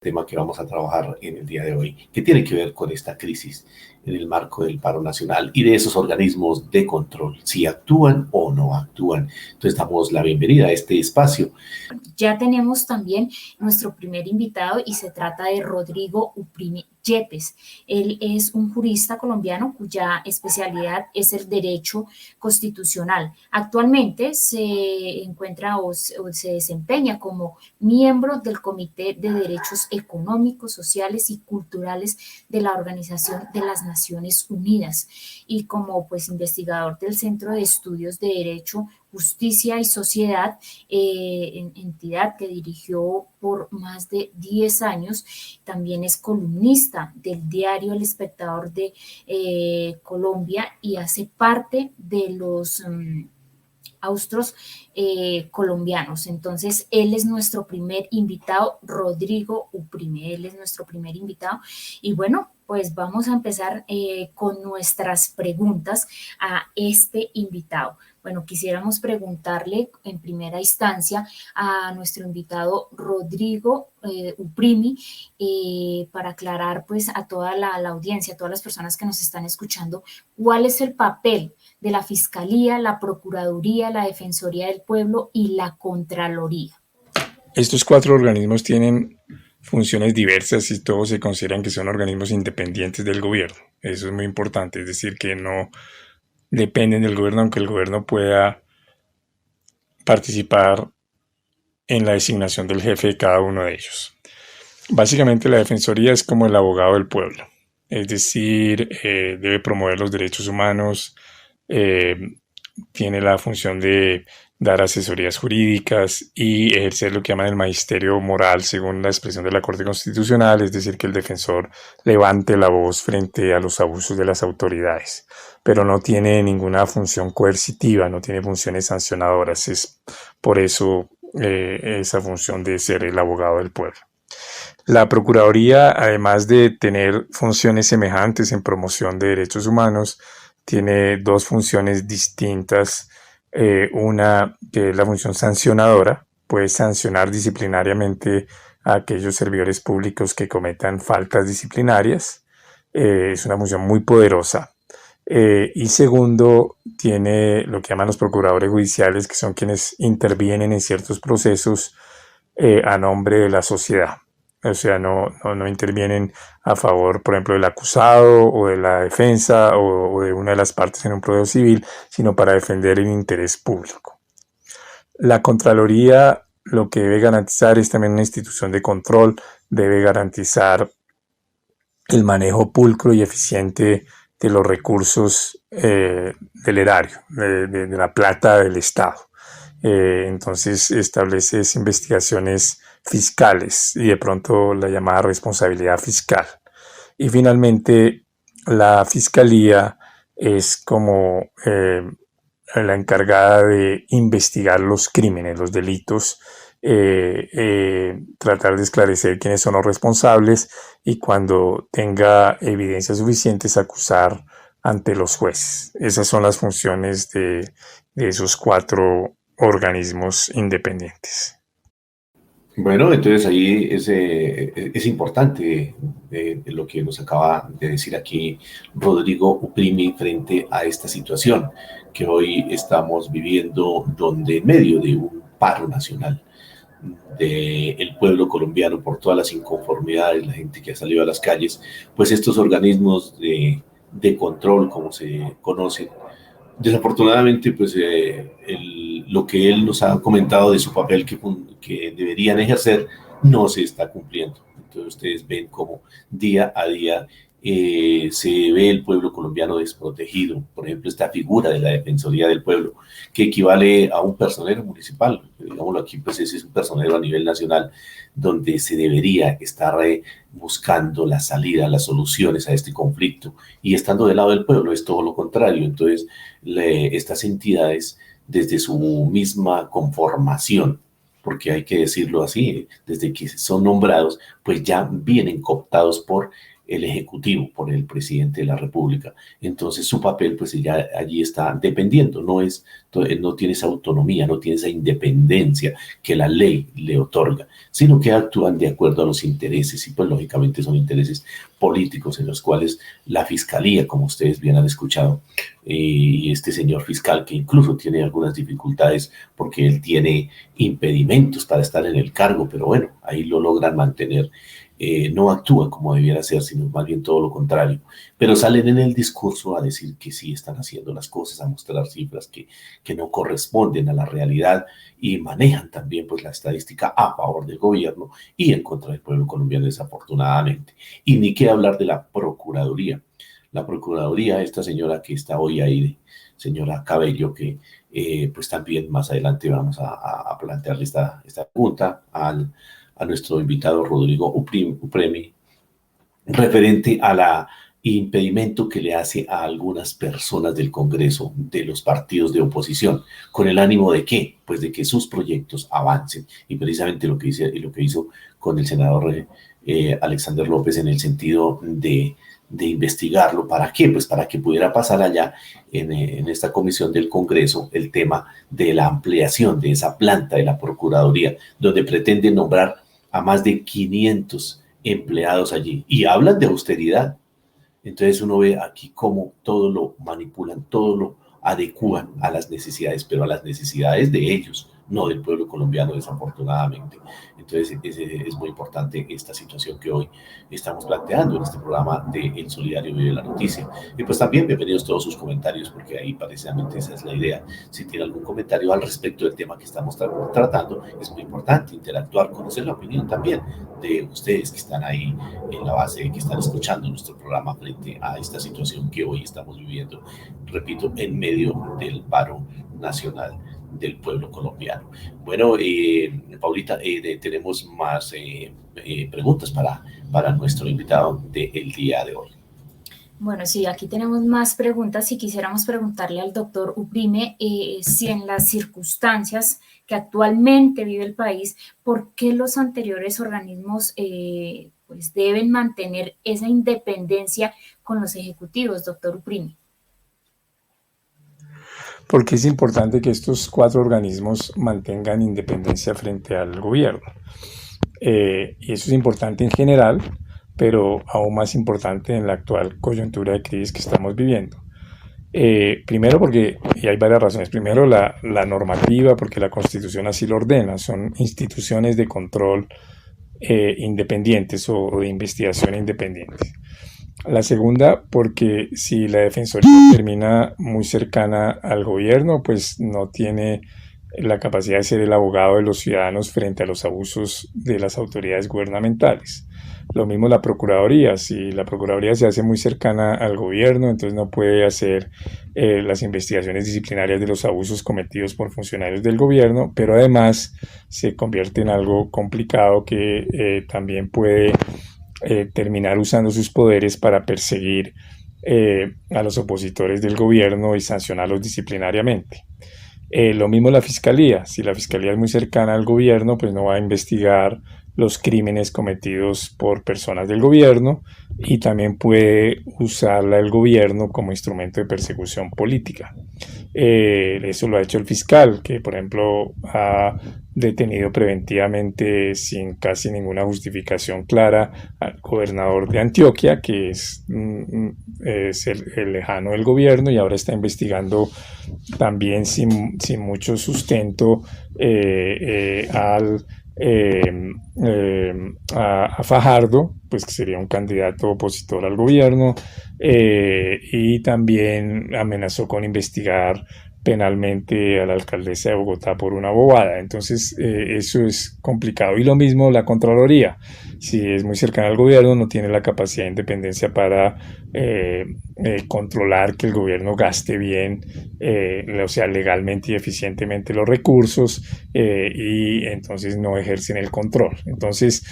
tema que vamos a trabajar en el día de hoy, que tiene que ver con esta crisis en el marco del paro nacional y de esos organismos de control, si actúan o no actúan. Entonces damos la bienvenida a este espacio. Ya tenemos también nuestro primer invitado y se trata de Rodrigo Uprimi Yepes. Él es un jurista colombiano cuya especialidad es el derecho constitucional. Actualmente se encuentra o se desempeña como miembro del Comité de Derechos Económicos, Sociales y Culturales de la Organización de las Naciones Unidas y como investigador del Centro de Estudios de Derecho, Justicia y Sociedad, entidad que dirigió por más de 10 años. También es columnista del diario El Espectador de Colombia y hace parte de los austros colombianos. Entonces, él es nuestro primer invitado, Rodrigo Uprimi, él es nuestro primer invitado. Y bueno, pues vamos a empezar con nuestras preguntas a este invitado. Bueno, quisiéramos preguntarle en primera instancia a nuestro invitado Rodrigo Uprimi para aclarar pues a toda la audiencia, a todas las personas que nos están escuchando, cuál es el papel de la Fiscalía, la Procuraduría, la Defensoría del Pueblo y la Contraloría. Estos 4 organismos tienen funciones diversas y todos se consideran que son organismos independientes del gobierno. Eso es muy importante, es decir, que no dependen del gobierno, aunque el gobierno pueda participar en la designación del jefe de cada uno de ellos. Básicamente la Defensoría es como el abogado del pueblo, es decir, debe promover los derechos humanos, tiene la función de dar asesorías jurídicas y ejercer lo que llaman el magisterio moral según la expresión de la Corte Constitucional, es decir, que el defensor levante la voz frente a los abusos de las autoridades, pero no tiene ninguna función coercitiva, no tiene funciones sancionadoras, es por eso esa función de ser el abogado del pueblo. La Procuraduría, además de tener funciones semejantes en promoción de derechos humanos, tiene 2 funciones distintas. Una que es la función sancionadora, puede sancionar disciplinariamente a aquellos servidores públicos que cometan faltas disciplinarias. Es una función muy poderosa. Y segundo, tiene lo que llaman los procuradores judiciales, que son quienes intervienen en ciertos procesos a nombre de la sociedad. O sea, no intervienen a favor, por ejemplo, del acusado o de la defensa o de una de las partes en un proceso civil, sino para defender el interés público. La Contraloría lo que debe garantizar es también una institución de control, debe garantizar el manejo pulcro y eficiente de los recursos del erario, de la plata del Estado. Entonces establece investigaciones fiscales y de pronto la llamada responsabilidad fiscal. Y finalmente la Fiscalía es como la encargada de investigar los crímenes, los delitos, tratar de esclarecer quiénes son los responsables y cuando tenga evidencias suficientes acusar ante los jueces. Esas son las funciones de esos 4 organismos independientes. Bueno, entonces ahí es importante lo que nos acaba de decir aquí Rodrigo Uprimi frente a esta situación que hoy estamos viviendo, donde en medio de un paro nacional del pueblo colombiano por todas las inconformidades, la gente que ha salido a las calles, pues estos organismos de control, como se conocen, desafortunadamente, pues lo que él nos ha comentado de su papel que deberían ejercer no se está cumpliendo. Entonces ustedes ven cómo día a día se ve el pueblo colombiano desprotegido. Por ejemplo, esta figura de la Defensoría del Pueblo, que equivale a un personero municipal. Digámoslo aquí, pues ese es un personero a nivel nacional, donde se debería estar buscando la salida, las soluciones a este conflicto y estando del lado del pueblo. Es todo lo contrario. Entonces, estas entidades, desde su misma conformación, porque hay que decirlo así, desde que son nombrados, pues ya vienen cooptados por el Ejecutivo, por el presidente de la República. Entonces su papel pues ya allí está dependiendo, no es Entonces, él no tiene esa autonomía, no tiene esa independencia que la ley le otorga, sino que actúan de acuerdo a los intereses y pues lógicamente son intereses políticos en los cuales la fiscalía, como ustedes bien han escuchado, y este señor fiscal que incluso tiene algunas dificultades porque él tiene impedimentos para estar en el cargo, pero bueno, ahí lo logran mantener. No actúa como debiera ser, sino más bien todo lo contrario. Pero salen en el discurso a decir que sí están haciendo las cosas, a mostrar cifras que no corresponden a la realidad y manejan también pues la estadística a favor del gobierno y en contra del pueblo colombiano desafortunadamente. Y ni qué hablar de la Procuraduría. La Procuraduría, esta señora que está hoy ahí, señora Cabello, que pues también más adelante vamos a plantearle esta pregunta a nuestro invitado Rodrigo Upremi, referente a la impedimento que le hace a algunas personas del Congreso, de los partidos de oposición, con el ánimo de qué, pues de que sus proyectos avancen. Y precisamente lo que hizo con el senador Alexander López en el sentido de investigarlo. ¿Para qué? Pues para que pudiera pasar allá en esta comisión del Congreso el tema de la ampliación de esa planta de la Procuraduría, donde pretende nombrar a más de 500 empleados allí y hablan de austeridad. Entonces uno ve aquí cómo todo lo manipulan, todo lo adecúan a las necesidades, pero a las necesidades de ellos, no del pueblo colombiano, desafortunadamente. Entonces es muy importante esta situación que hoy estamos planteando en este programa de El Solidario Vive la Noticia. Y pues también bienvenidos todos sus comentarios, porque ahí precisamente esa es la idea. Si tiene algún comentario al respecto del tema que estamos tratando, es muy importante interactuar, conocer la opinión también de ustedes que están ahí en la base, que están escuchando nuestro programa frente a esta situación que hoy estamos viviendo, repito, en medio del paro nacional del pueblo colombiano. Bueno, Paulita, tenemos más preguntas para nuestro invitado del día de hoy. Bueno, sí, aquí tenemos más preguntas y quisiéramos preguntarle al doctor Uprime si en las circunstancias que actualmente vive el país, ¿por qué los anteriores organismos pues deben mantener esa independencia con los ejecutivos, doctor Uprime? Porque es importante que estos 4 organismos mantengan independencia frente al gobierno. Y eso es importante en general, pero aún más importante en la actual coyuntura de crisis que estamos viviendo. Primero porque, y hay varias razones, primero la normativa, porque la Constitución así lo ordena, son instituciones de control independientes o de investigación independientes. La segunda, porque si la Defensoría termina muy cercana al gobierno, pues no tiene la capacidad de ser el abogado de los ciudadanos frente a los abusos de las autoridades gubernamentales. Lo mismo la Procuraduría, si la Procuraduría se hace muy cercana al gobierno, entonces no puede hacer las investigaciones disciplinarias de los abusos cometidos por funcionarios del gobierno, pero además se convierte en algo complicado que también puede terminar usando sus poderes para perseguir a los opositores del gobierno y sancionarlos disciplinariamente. Lo mismo la fiscalía. Si la fiscalía es muy cercana al gobierno, pues no va a investigar los crímenes cometidos por personas del gobierno y también puede usarla el gobierno como instrumento de persecución política. Eso lo ha hecho el fiscal, que por ejemplo ha detenido preventivamente sin casi ninguna justificación clara al gobernador de Antioquia, que es el lejano del gobierno, y ahora está investigando también sin mucho sustento a Fajardo, pues que sería un candidato opositor al gobierno, y también amenazó con investigar penalmente a la alcaldesa de Bogotá por una bobada. Entonces eso es complicado. Y lo mismo la Contraloría. Si es muy cercana al gobierno, no tiene la capacidad de independencia para controlar que el gobierno gaste bien, o sea, legalmente y eficientemente los recursos, y entonces no ejercen el control. Entonces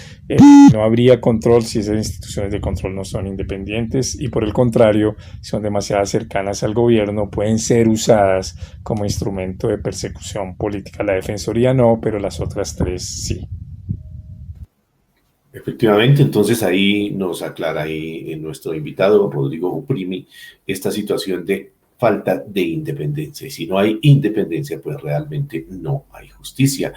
no habría control si esas instituciones de control no son independientes, y por el contrario, son demasiado cercanas al gobierno, pueden ser usadas como instrumento de persecución política. La Defensoría no, pero las otras 3 sí. Efectivamente, entonces ahí nos aclara ahí nuestro invitado Rodrigo Uprimi esta situación de falta de independencia. Y si no hay independencia, pues realmente no hay justicia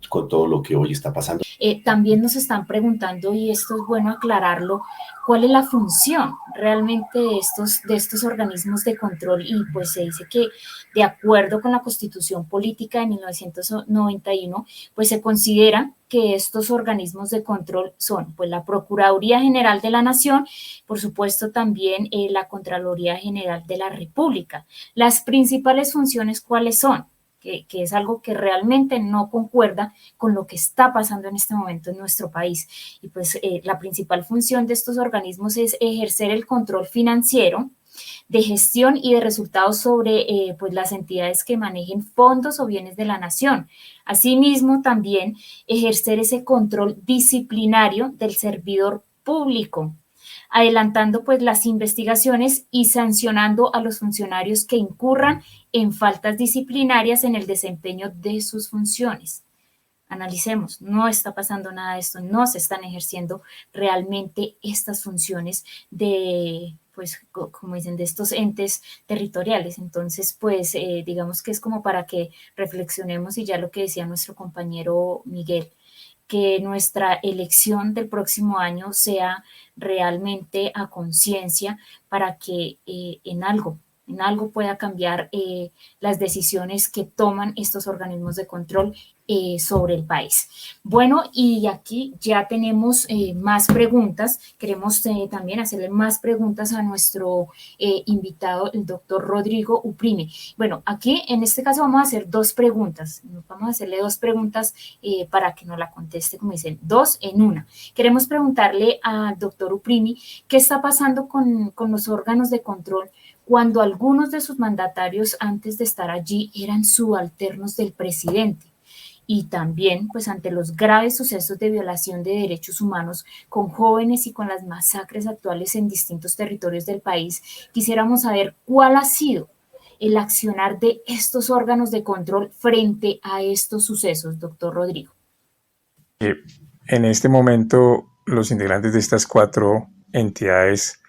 con todo lo que hoy está pasando. También nos están preguntando, y esto es bueno aclararlo, cuál es la función realmente de estos organismos de control, y pues se dice que de acuerdo con la Constitución Política de 1991, pues se considera que estos organismos de control son pues la Procuraduría General de la Nación, por supuesto también la Contraloría General de la República. Las principales funciones, ¿cuáles son? Que es algo que realmente no concuerda con lo que está pasando en este momento en nuestro país. Y pues la principal función de estos organismos es ejercer el control financiero, de gestión y de resultados sobre pues las entidades que manejen fondos o bienes de la nación. Asimismo, también ejercer ese control disciplinario del servidor público, adelantando pues las investigaciones y sancionando a los funcionarios que incurran en faltas disciplinarias en el desempeño de sus funciones. Analicemos, no está pasando nada de esto, no se están ejerciendo realmente estas funciones de, pues, como dicen, de estos entes territoriales. Entonces, pues, digamos que es como para que reflexionemos, y ya lo que decía nuestro compañero Miguel, que nuestra elección del próximo año sea realmente a conciencia para que en algo pueda cambiar las decisiones que toman estos organismos de control sobre el país. Bueno, y aquí ya tenemos más preguntas. Queremos también hacerle más preguntas a nuestro invitado, el doctor Rodrigo Uprime. Bueno, aquí en este caso vamos a hacer dos preguntas. Vamos a hacerle dos preguntas para que nos la conteste, como dicen, dos en una. Queremos preguntarle al doctor Uprime qué está pasando con los órganos de control cuando algunos de sus mandatarios antes de estar allí eran subalternos del presidente. Y también, pues, ante los graves sucesos de violación de derechos humanos con jóvenes y con las masacres actuales en distintos territorios del país, quisiéramos saber cuál ha sido el accionar de estos órganos de control frente a estos sucesos, doctor Rodrigo. En este momento, los integrantes de estas 4 entidades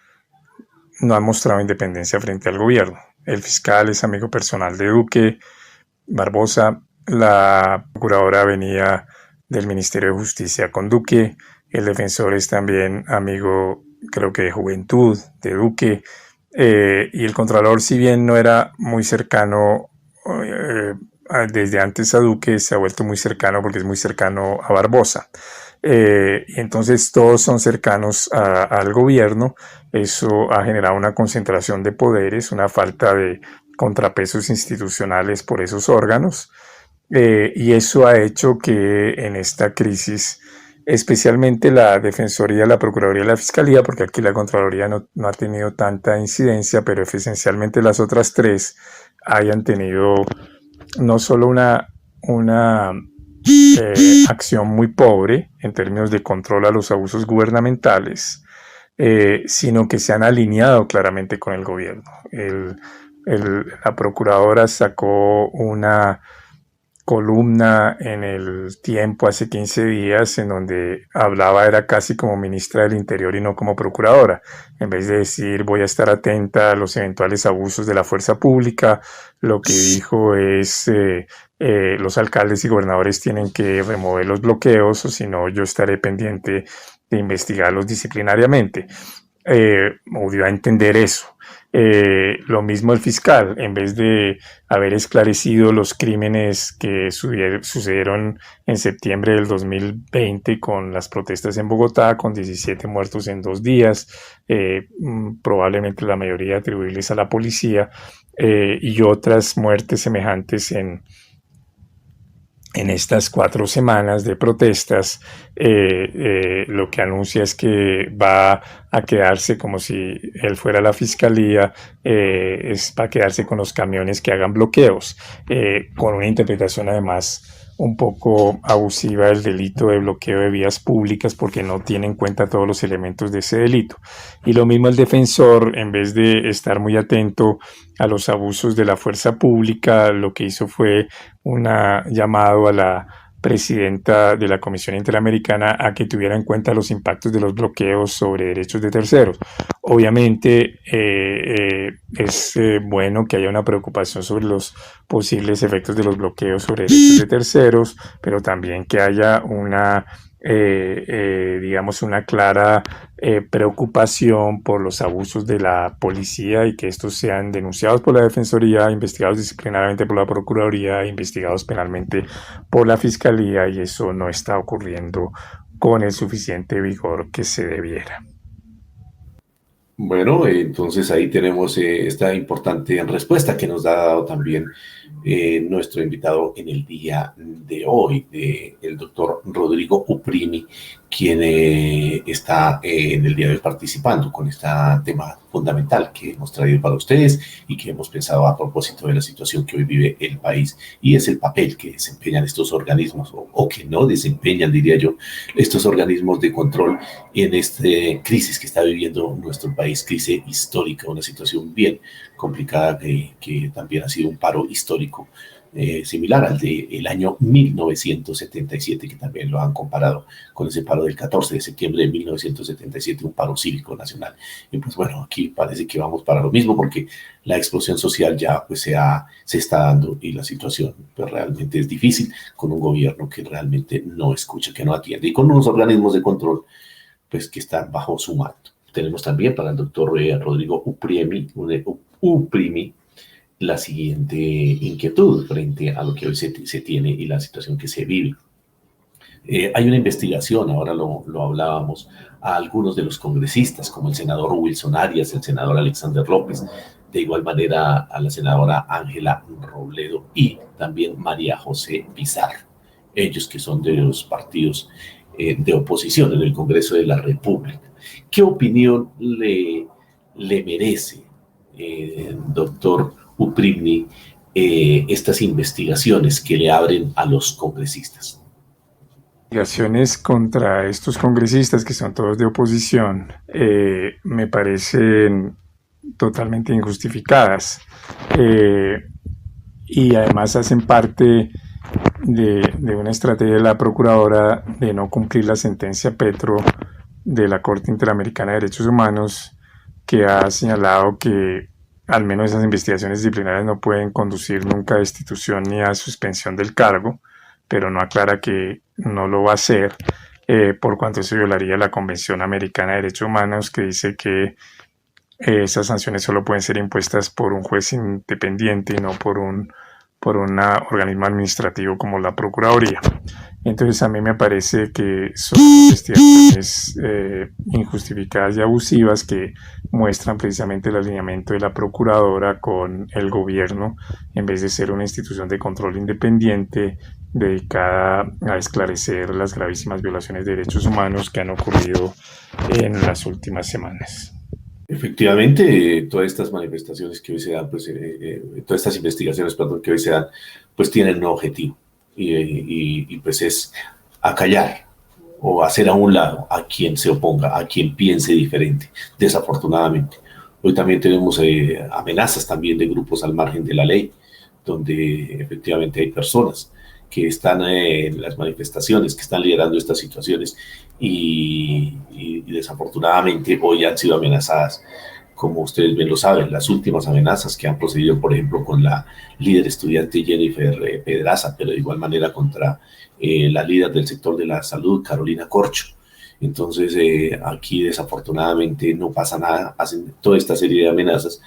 no han mostrado independencia frente al gobierno. El fiscal es amigo personal de Duque, Barbosa. La procuradora venía del Ministerio de Justicia con Duque. El defensor es también amigo, creo que de juventud, de Duque. Y el contralor, si bien no era muy cercano desde antes a Duque, se ha vuelto muy cercano porque es muy cercano a Barbosa. Y entonces todos son cercanos al gobierno. Eso ha generado una concentración de poderes, una falta de contrapesos institucionales por esos órganos. Y eso ha hecho que en esta crisis, especialmente la Defensoría, la Procuraduría y la Fiscalía, porque aquí la Contraloría no ha tenido tanta incidencia, pero esencialmente las otras 3 hayan tenido no solo una acción muy pobre en términos de control a los abusos gubernamentales, sino que se han alineado claramente con el gobierno. La procuradora sacó una columna en El Tiempo hace 15 días en donde hablaba, era casi como ministra del Interior y no como procuradora. En vez de decir voy a estar atenta a los eventuales abusos de la fuerza pública, lo que dijo es los alcaldes y gobernadores tienen que remover los bloqueos, o si no yo estaré pendiente de investigarlos disciplinariamente. O dio a entender eso. Lo mismo el fiscal, en vez de haber esclarecido los crímenes que sucedieron en septiembre del 2020 con las protestas en Bogotá, con 17 muertos en 2 días, probablemente la mayoría atribuibles a la policía, y otras muertes semejantes en estas 4 semanas de protestas. Lo que anuncia es que va a quedarse como si él fuera la fiscalía, va a quedarse con los camiones que hagan bloqueos, con una interpretación además un poco abusiva del delito de bloqueo de vías públicas, porque no tiene en cuenta todos los elementos de ese delito. Y lo mismo el defensor, en vez de estar muy atento a los abusos de la fuerza pública, lo que hizo fue un llamado a la presidenta de la Comisión Interamericana a que tuviera en cuenta los impactos de los bloqueos sobre derechos de terceros. Obviamente es bueno que haya una preocupación sobre los posibles efectos de los bloqueos sobre derechos de terceros, pero también que haya digamos, una clara preocupación por los abusos de la policía y que estos sean denunciados por la Defensoría, investigados disciplinariamente por la Procuraduría, investigados penalmente por la Fiscalía, y eso no está ocurriendo con el suficiente vigor que se debiera. Bueno, entonces ahí tenemos esta importante respuesta que nos ha dado también nuestro invitado en el día de hoy, el doctor Rodrigo Uprimi, quien está en el día de hoy participando con este tema fundamental que hemos traído para ustedes y que hemos pensado a propósito de la situación que hoy vive el país, y es el papel que desempeñan estos organismos, o que no desempeñan, diría yo, estos organismos de control en esta crisis que está viviendo nuestro país, crisis histórica, una situación bien complicada que también ha sido un paro histórico similar al del año 1977, que también lo han comparado con ese paro del 14 de septiembre de 1977, un paro cívico nacional. Y pues bueno, aquí parece que vamos para lo mismo, porque la explosión social ya pues se está dando, y la situación pues realmente es difícil, con un gobierno que realmente no escucha, que no atiende, y con unos organismos de control pues que están bajo su mando. Tenemos también para el doctor Rodrigo Uprimi la siguiente inquietud frente a lo que hoy se tiene y la situación que se vive. Hay una investigación, ahora lo hablábamos, a algunos de los congresistas, como el senador Wilson Arias, el senador Alexander López, de igual manera a la senadora Ángela Robledo y también María José Pizarro, ellos que son de los partidos de oposición en el Congreso de la República. ¿Qué opinión le merece, doctor Uprimi, estas investigaciones que le abren a los congresistas? Investigaciones contra estos congresistas, que son todos de oposición, me parecen totalmente injustificadas, y además hacen parte de una estrategia de la Procuradora de no cumplir la sentencia Petro de la Corte Interamericana de Derechos Humanos, que ha señalado que al menos esas investigaciones disciplinarias no pueden conducir nunca a destitución ni a suspensión del cargo, pero no aclara que no lo va a hacer, por cuanto se violaría la Convención Americana de Derechos Humanos, que dice que esas sanciones solo pueden ser impuestas por un juez independiente y no por un organismo administrativo como la Procuraduría. Entonces a mí me parece que son investigaciones injustificadas y abusivas, que muestran precisamente el alineamiento de la Procuradora con el gobierno, en vez de ser una institución de control independiente dedicada a esclarecer las gravísimas violaciones de derechos humanos que han ocurrido en las últimas semanas. Efectivamente, todas estas manifestaciones que hoy se dan, pues, todas estas investigaciones, perdón, que hoy se dan, pues tienen un objetivo, y pues es acallar o hacer a un lado a quien se oponga, a quien piense diferente, desafortunadamente. Hoy también tenemos amenazas también de grupos al margen de la ley, donde efectivamente hay personas que están en las manifestaciones, que están liderando estas situaciones, y desafortunadamente hoy han sido amenazadas. Como ustedes bien lo saben, las últimas amenazas que han procedido, por ejemplo, con la líder estudiante Jennifer Pedraza, pero de igual manera contra la líder del sector de la salud, Carolina Corcho. Entonces, aquí desafortunadamente no pasa nada, hacen toda esta serie de amenazas,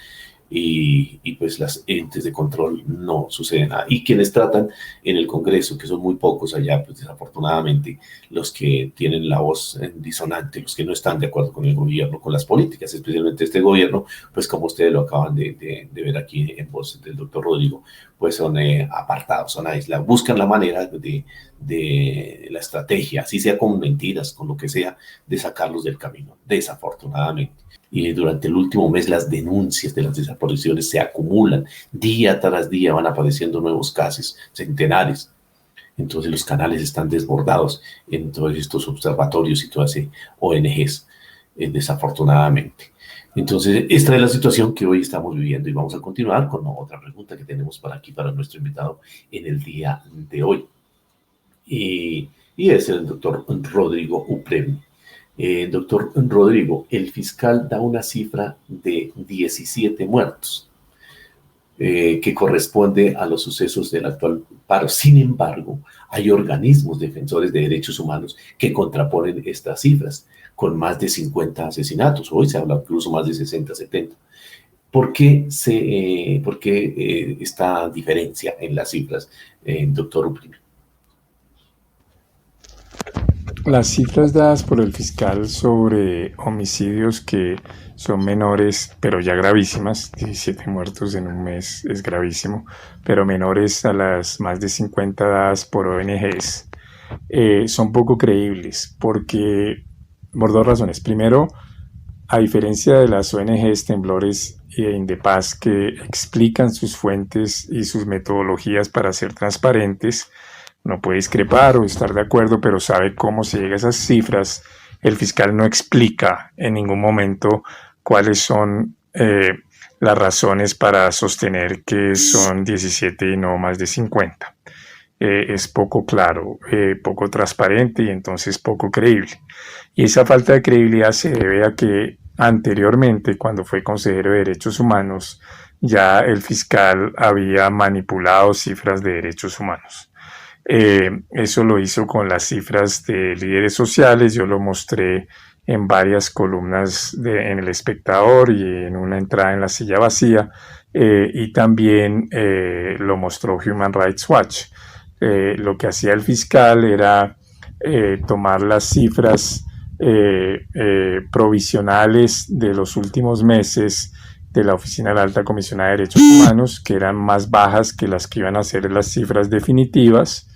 y pues las entes de control no sucede nada. Y quienes tratan en el Congreso, que son muy pocos allá, pues desafortunadamente los que tienen la voz disonante, los que no están de acuerdo con el gobierno, con las políticas, especialmente este gobierno, pues como ustedes lo acaban de ver aquí en voz del doctor Rodrigo, pues son apartados, son aislados, buscan la manera de la estrategia, así sea con mentiras, con lo que sea, de sacarlos del camino, desafortunadamente. Y durante el último mes las denuncias de las desapariciones se acumulan, día tras día van apareciendo nuevos casos, centenares. Entonces los canales están desbordados en todos estos observatorios y todas esas ONGs, desafortunadamente. Entonces esta es la situación que hoy estamos viviendo, y vamos a continuar con otra pregunta que tenemos para aquí, para nuestro invitado en el día de hoy. Y es el doctor Rodrigo Upremi. Doctor Rodrigo, el fiscal da una cifra de 17 muertos, que corresponde a los sucesos del actual paro. Sin embargo, hay organismos defensores de derechos humanos que contraponen estas cifras, con más de 50 asesinatos. Hoy se habla incluso más de 60, 70. ¿Por qué esta diferencia en las cifras, doctor Uprime? Las cifras dadas por el fiscal sobre homicidios que son menores, pero ya gravísimas, 17 muertos en un mes es gravísimo, pero menores a las más de 50 dadas por ONGs, son poco creíbles por dos razones. Primero, a diferencia de las ONGs Temblores e Indepaz, que explican sus fuentes y sus metodologías para ser transparentes, no puede discrepar o estar de acuerdo, pero sabe cómo se llega a esas cifras. El fiscal no explica en ningún momento cuáles son las razones para sostener que son 17 y no más de 50. Es poco claro, poco transparente y entonces poco creíble. Y esa falta de credibilidad se debe a que anteriormente, cuando fue consejero de Derechos Humanos, ya el fiscal había manipulado cifras de derechos humanos. Eso lo hizo con las cifras de líderes sociales. Yo lo mostré en varias columnas en El Espectador y en una entrada en La Silla Vacía, y también lo mostró Human Rights Watch. Lo que hacía el fiscal era tomar las cifras provisionales de los últimos meses de la Oficina de la Alta Comisionada de Derechos Humanos, que eran más bajas que las que iban a ser las cifras definitivas,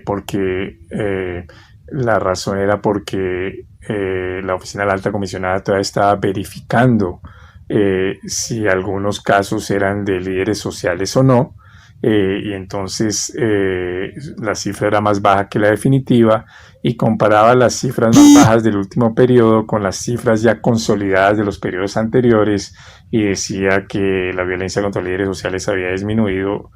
porque la razón era porque la Oficina de la Alta Comisionada todavía estaba verificando si algunos casos eran de líderes sociales o no, y entonces la cifra era más baja que la definitiva, y comparaba las cifras más bajas del último periodo con las cifras ya consolidadas de los periodos anteriores, y decía que la violencia contra líderes sociales había disminuido,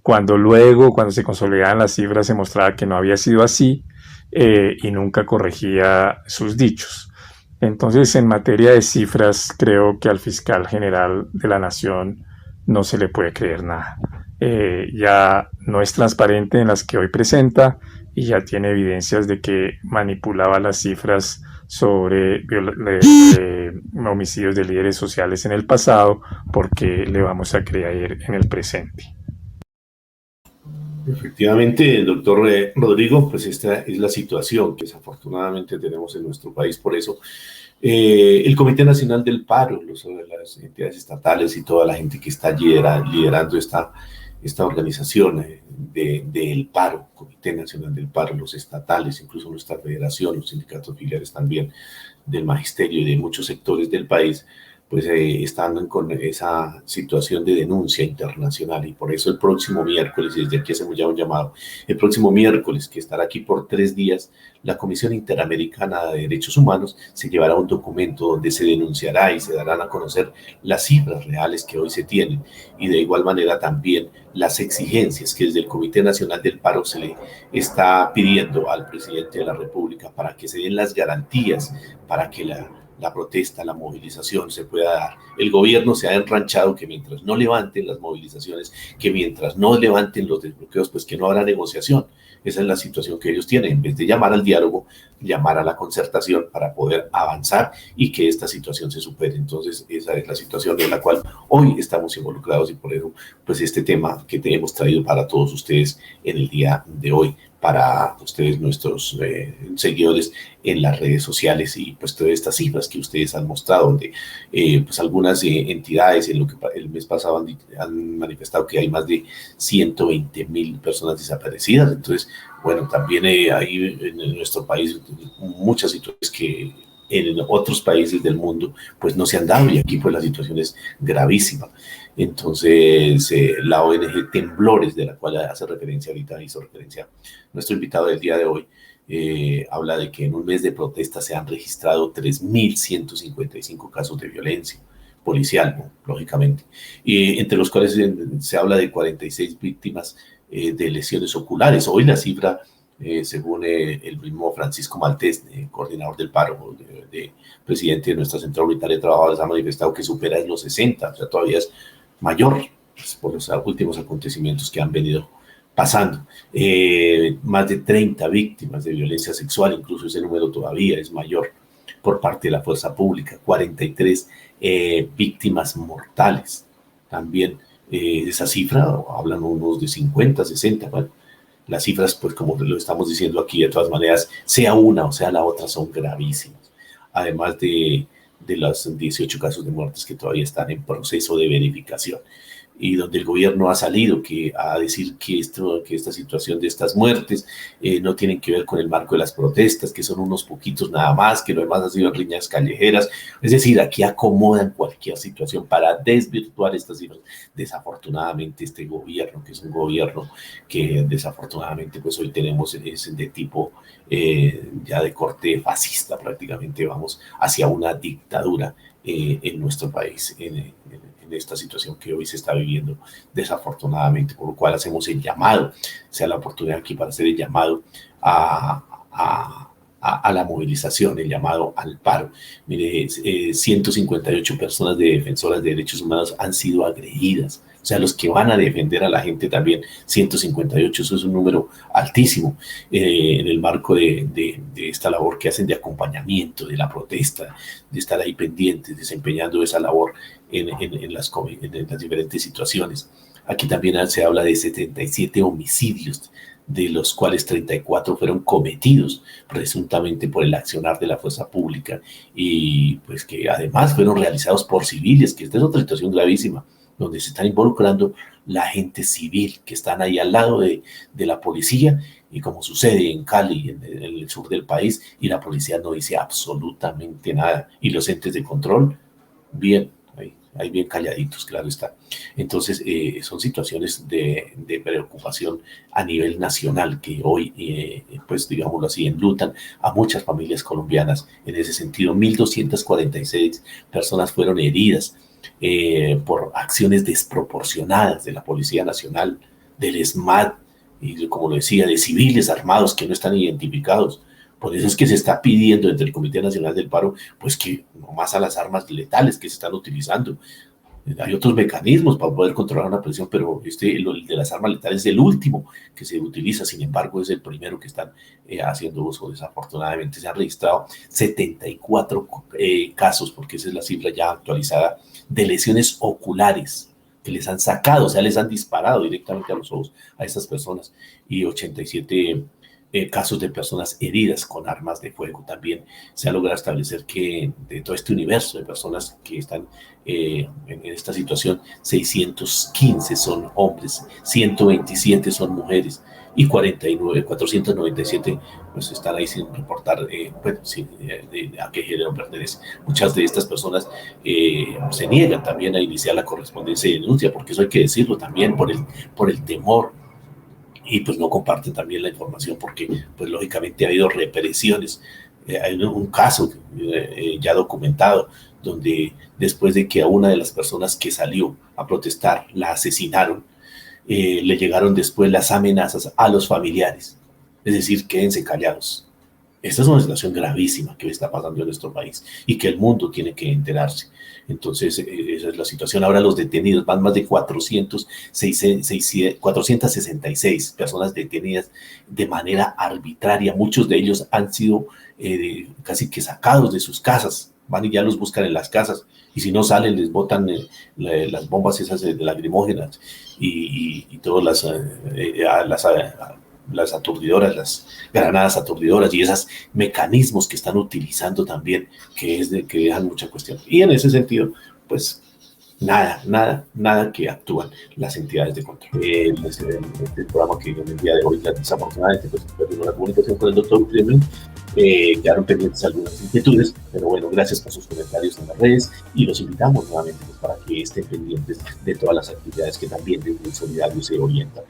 cuando luego, cuando se consolidaban las cifras, se mostraba que no había sido así, y nunca corregía sus dichos. Entonces, en materia de cifras, creo que al fiscal general de la Nación no se le puede creer nada. Ya no es transparente en las que hoy presenta, y ya tiene evidencias de que manipulaba las cifras sobre homicidios de líderes sociales en el pasado, porque le vamos a creer en el presente. Efectivamente, doctor Rodrigo, pues esta es la situación que desafortunadamente tenemos en nuestro país. Por eso, el Comité Nacional del Paro, las entidades estatales y toda la gente que está liderando esta organización del paro, Comité Nacional del Paro, los estatales, incluso nuestra federación, los sindicatos filiales también del magisterio y de muchos sectores del país, pues están con esa situación de denuncia internacional. Y por eso el próximo miércoles, y desde aquí hacemos ya un llamado, el próximo miércoles, que estará aquí por 3 días, la Comisión Interamericana de Derechos Humanos se llevará un documento donde se denunciará y se darán a conocer las cifras reales que hoy se tienen, y de igual manera también las exigencias que desde el Comité Nacional del Paro se le está pidiendo al presidente de la República para que se den las garantías para que la protesta, la movilización se pueda dar. El gobierno se ha enranchado que mientras no levanten las movilizaciones, que mientras no levanten los desbloqueos, pues que no habrá negociación. Esa es la situación que ellos tienen. En vez de llamar al diálogo, llamar a la concertación para poder avanzar y que esta situación se supere. Entonces, esa es la situación en la cual hoy estamos involucrados, y por eso, pues este tema que te hemos traído para todos ustedes en el día de hoy, para ustedes, nuestros seguidores en las redes sociales, y pues todas estas cifras que ustedes han mostrado, donde pues algunas entidades en lo que el mes pasado han manifestado que hay más de 120,000 personas desaparecidas. Entonces, bueno, también hay en nuestro país muchas situaciones que en otros países del mundo pues no se han dado, y aquí pues la situación es gravísima. Entonces, la ONG Temblores, de la cual hace referencia ahorita, hizo referencia nuestro invitado del día de hoy, habla de que en un mes de protesta se han registrado 3.155 casos de violencia policial, ¿no? Lógicamente, y entre los cuales se habla de 46 víctimas de lesiones oculares. Hoy la cifra según el mismo Francisco Maltés, coordinador del paro, presidente de nuestra Central Unitaria de Trabajadores, ha manifestado que supera los 60, o sea, todavía es mayor, pues, por los últimos acontecimientos que han venido pasando. Más de 30 víctimas de violencia sexual, incluso ese número todavía es mayor por parte de la fuerza pública, 43 víctimas mortales. También esa cifra, hablan unos de 50, 60, bueno, las cifras, pues como lo estamos diciendo aquí, de todas maneras, sea una o sea la otra, son gravísimas. Además de los 18 casos de muertes que todavía están en proceso de verificación, y donde el gobierno ha salido a decir que esta situación de estas muertes no tienen que ver con el marco de las protestas, que son unos poquitos nada más, que lo demás ha sido riñas callejeras. Es decir, aquí acomodan cualquier situación para desvirtuar estas cifras. Desafortunadamente este gobierno, que es un gobierno que desafortunadamente pues hoy tenemos, es de tipo ya de corte fascista, prácticamente vamos hacia una dictadura en nuestro país, en esta situación que hoy se está viviendo desafortunadamente, por lo cual hacemos el llamado, sea la oportunidad aquí para hacer el llamado a la movilización, el llamado al paro. Mire, 158 personas defensoras de derechos humanos han sido agredidas, o sea, los que van a defender a la gente también, 158, eso es un número altísimo en el marco de esta labor que hacen de acompañamiento, de la protesta, de estar ahí pendientes, desempeñando esa labor en las diferentes situaciones. Aquí también se habla de 77 homicidios, de los cuales 34 fueron cometidos presuntamente por el accionar de la fuerza pública, y pues que además fueron realizados por civiles, que esta es otra situación gravísima, donde se están involucrando la gente civil, que están ahí al lado de la policía, y como sucede en Cali, en el sur del país, y la policía no dice absolutamente nada, y los entes de control, bien, ahí bien calladitos, claro está. Entonces, son situaciones de preocupación a nivel nacional que hoy, pues digámoslo así, enlutan a muchas familias colombianas. En ese sentido, 1.246 personas fueron heridas por acciones desproporcionadas de la Policía Nacional, del ESMAD, y como lo decía, de civiles armados que no están identificados. Por eso es que se está pidiendo entre el Comité Nacional del Paro, pues que no más a las armas letales que se están utilizando. Hay otros mecanismos para poder controlar una presión, pero el de las armas letales es el último que se utiliza. Sin embargo, es el primero que están haciendo uso. Desafortunadamente se han registrado 74 casos, porque esa es la cifra ya actualizada, de lesiones oculares que les han sacado, o sea, les han disparado directamente a los ojos a estas personas, y 87 casos de personas heridas con armas de fuego. También se ha logrado establecer que de todo este universo de personas que están en esta situación, 615 son hombres, 127 son mujeres, y 497 pues están ahí sin reportar a qué género pertenece. Muchas de estas personas se niegan también a iniciar la correspondencia y denuncia, porque eso hay que decirlo también, por el temor, y pues no comparten también la información porque pues lógicamente ha habido represiones. Hay un caso ya documentado donde después de que a una de las personas que salió a protestar la asesinaron, le llegaron después las amenazas a los familiares, es decir, quédense callados. Esta es una situación gravísima que está pasando en nuestro país y que el mundo tiene que enterarse. Entonces, esa es la situación. Ahora los detenidos, van más de 466 personas detenidas de manera arbitraria. Muchos de ellos han sido casi que sacados de sus casas. Van y ya los buscan en las casas. Y si no salen, les botan las bombas esas de lacrimógenas y todas las aturdidoras, las granadas aturdidoras y esos mecanismos que están utilizando también, que dejan mucha cuestión. Y en ese sentido, pues nada que actúan las entidades de control. Este programa que en el día de hoy, desafortunadamente, pues perdimos la comunicación con el doctor Ucremio. Quedaron pendientes algunas inquietudes, pero bueno, gracias por sus comentarios en las redes, y los invitamos nuevamente pues, para que estén pendientes de todas las actividades que también desde el Solidario se orientan.